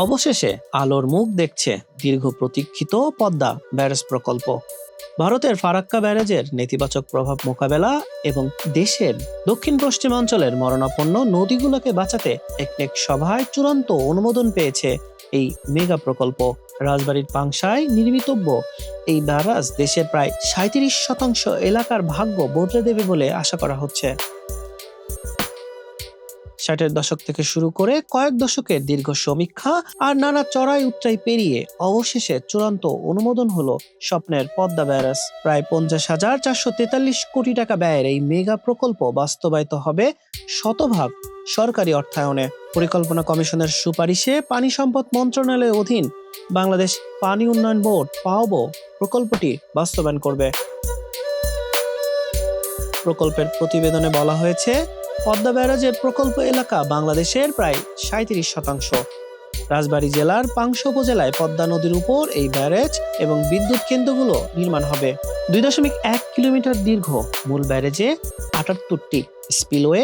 অবশেষে আলোর মুখ দেখছে দীর্ঘ প্রতীক্ষিত পদ্মা ব্যারেজ প্রকল্প। ভারতের ফারাক্কা ব্যারেজের নেতিবাচক প্রভাব মোকাবেলা এবং দেশের দক্ষিণ পশ্চিমাঞ্চলের মরণাপন্ন নদীগুলোকে বাঁচাতে একনেক সভায় চূড়ান্ত অনুমোদন পেয়েছে এই মেগা প্রকল্প। রাজবাড়ীর পাংশায় নির্মিতব্য এই ব্যারাজ দেশের প্রায় ৩৭% এলাকার ভাগ্য বদলে দেবে বলে আশা করা হচ্ছে। ৬০-এর দশক থেকে শুরু করে কয়েক দশকের দীর্ঘ সমীক্ষা আর নানা চড়াই উতরাই পেরিয়ে অবশেষে চূড়ান্ত অনুমোদন হলো স্বপ্নের পদ্মা ব্যারাজ। প্রায় ৫০,৪৪৩ কোটি টাকা ব্যয়ের এই মেগা প্রকল্প বাস্তবায়িত হবে শতভাগ সরকারি অর্থায়নে। পরিকল্পনা কমিশনের সুপারিশে পানি সম্পদ মন্ত্রণালয়ের অধীন বাংলাদেশ পানি উন্নয়ন বোর্ড পাওবো প্রকল্পটি বাস্তবায়ন করবে। প্রকল্পের প্রতিবেদনে বলা হয়েছে, পদ্মা ব্যারাজের প্রকল্প এলাকা বাংলাদেশের প্রায় ৩৭%। রাজবাড়ী জেলার পাংশা উপজেলায় পদ্মা নদীর উপর এই ব্যারেজ এবং বিদ্যুৎ কেন্দ্রগুলো নির্মাণ হবে। ২.১ কিলোমিটার দীর্ঘ মূল ব্যারেজে ৭৮টি স্পিলওয়ে,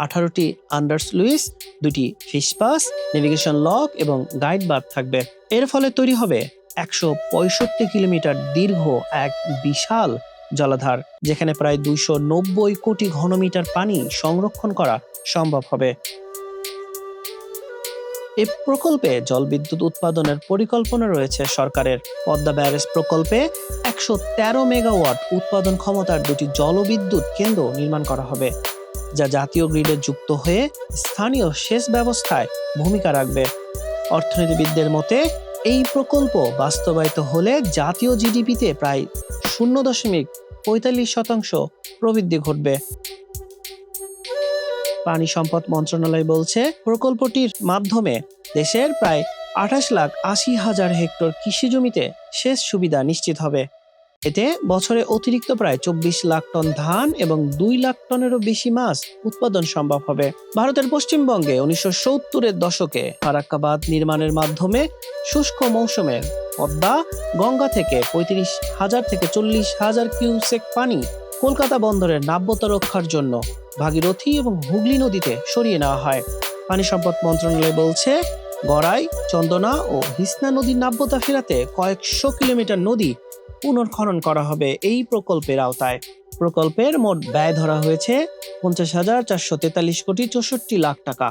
১৮টি আন্ডারস্লুইস, 2টি ফিশপাস, নেভিগেশন লক এবং গাইড বার থাকবে। এর ফলে তৈরি হবে ১৬৫ কিলোমিটার দীর্ঘ এক বিশাল জলাধার, যেখানে প্রায় ২৯০ কোটি ঘনমিটার পানি সংরক্ষণ করা সম্ভব হবে। এই প্রকল্পে জলবিদ্যুৎ উৎপাদনের পরিকল্পনা রয়েছে সরকারের। পদ্মা ব্যারেজ প্রকল্পে ১১৩ মেগাওয়াট উৎপাদন ক্ষমতার 2টি জলবিদ্যুৎ কেন্দ্র নির্মাণ করা হবে, যা জাতীয় গ্রিডে যুক্ত হয়ে স্থানীয় সেচ ব্যবস্থায় ভূমিকা রাখবে। অর্থনীতিবিদদের মতে, এই প্রকল্প বাস্তবায়িত হলে জাতীয় জিডিপিতে প্রায় 0.৪৫% প্রবৃদ্ধি ঘটবে। পানি সম্পদ মন্ত্রণালয় বলছে, প্রকল্পটির মাধ্যমে দেশের প্রায় ২৮,৮০,০০০ হেক্টর কৃষি জমিতে সেচ সুবিধা নিশ্চিত হবে। এতে বছরে অতিরিক্ত প্রায় ২৪ লাখ টন ধান এবং ২ লাখ টনেরও বেশি মাছ উৎপাদন সম্ভব হবে। ভারতের পশ্চিমবঙ্গে ১৯৭০-এর দশকে ফারাক্কা বাঁধ নির্মাণের মাধ্যমে শুষ্ক মৌসুমে পদ্মা গঙ্গা থেকে ৩৫,০০০ থেকে ৪০,০০০ কিউসেক পানি কলকাতা বন্দরের নাব্যতা রক্ষার জন্য ভাগীরথী এবং হুগলি নদীতে সরিয়ে নেওয়া হয়। পানি সম্পদ মন্ত্রণালয় বলছে, গড়াই, চন্দনা ও হিসনা নদীর নাব্যতা ফেরাতে কয়েকশো কিলোমিটার নদী পুনর্খনন করা হবে এই প্রকল্পের আওতায়। প্রকল্পের মোট ব্যয় ধরা হয়েছে ৫০,৪৪৩ কোটি ৬৪ লাখ টাকা।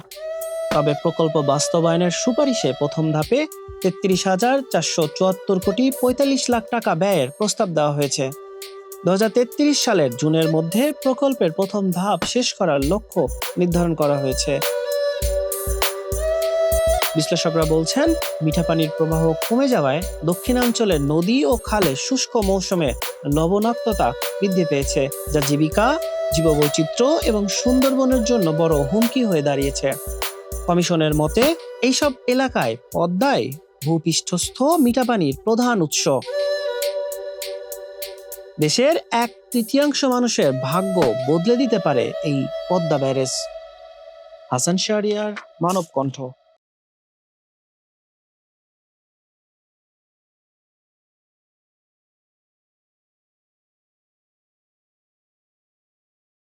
তবে প্রকল্প বাস্তবায়নের সুপারিশে প্রথম ধাপে ৩৩,৪৭৪ কোটি ৪৫ লাখ টাকা ব্যয়ের প্রস্তাব দেওয়া হয়েছে। ২০৩৩ সালের জুনের মধ্যে প্রকল্পের প্রথম ধাপ শেষ করার লক্ষ্য নির্ধারণ করা হয়েছে। বিশ্লেষকরা বলছেন, মিঠা পানির প্রবাহ কমে যাওয়ায় দক্ষিণাঞ্চলের নদী ও খালে শুষ্ক মৌসুমে লবণাক্ততা বৃদ্ধি পেয়েছে, যা জীবিকা, জীববৈচিত্র্য এবং সুন্দরবনের জন্য বড় হুমকি হয়ে দাঁড়িয়েছে। কমিশনের মতে, এইসব এলাকায় পদ্মায় ভূপৃষ্ঠস্থ মিঠা পানির প্রধান উৎস। দেশের ১/৩ মানুষের ভাগ্য বদলে দিতে পারে এই পদ্মা ব্যারেজ। হাসান শাহরিয়ার, মানব কণ্ঠ।